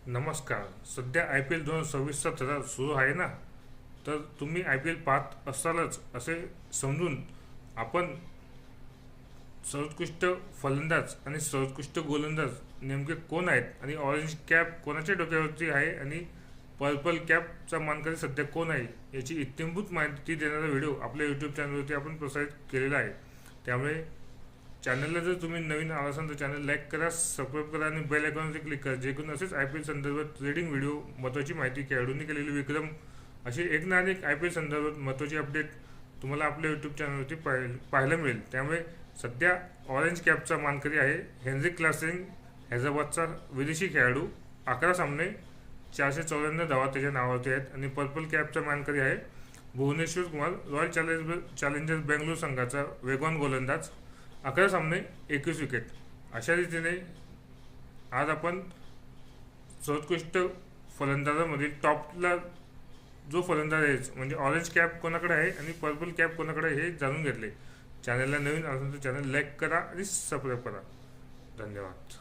नमस्कार. सध्या IPL 2026चा सुरू आहे ना, तर तुम्ही IPL पाहत असालच असे समजून आपण सर्वोत्कृष्ट फलंदाज आणि सर्वोत्कृष्ट गोलंदाज नेमके कोण आहेत आणि ऑरेंज कॅप कोणाच्या डोक्यावरती आहे आणि पर्पल कॅपचा मानकरी सध्या कोण आहे याची इत्थंभूत माहिती देणारा व्हिडिओ आपल्या यूट्यूब चॅनलवरती आपण प्रसारित केलेला आहे. त्यामुळे चॅनलला जर तुम्ही नवीन आला असाल तर चॅनल लाईक करा, सबस्क्राईब करा आणि बेल आयकॉनवरती क्लिक करा, जेणेकरून असेच IPL संदर्भात रीडिंग व्हिडिओ, महत्त्वाची माहिती, खेळाडूंनी केलेली विक्रम असे एक ना एक IPL संदर्भात महत्त्वाची अपडेट तुम्हाला आपल्या यूट्यूब चॅनलवरती पाहायला मिळेल. त्यामुळे सध्या ऑरेंज कॅपचा मानकरी आहे हेनरिक क्लासेन, हैदराबादचा विदेशी खेळाडू. 11 सामने 494 धावा त्याच्या नावावरती आहेत. आणि पर्पल कॅपचा मानकरी आहे भुवनेश्वर कुमार, रॉयल चॅलेंजर्स बेंगळूर संघाचा वेगवान गोलंदाज. 11 सामने 21 विकेट. अशा रीतीने आज आपण सर्वोत्कृष्ट फलंदाजामधील टॉपला जो फलंदाज आहे म्हणजे ऑरेंज कॅप कोणाकडे आहे आणि पर्पल कॅप कोणाकडे आहे हे जाणून घेतले. चॅनलला नवीन असेल तर चॅनल लाईक करा आणि सबस्क्राईब करा. धन्यवाद.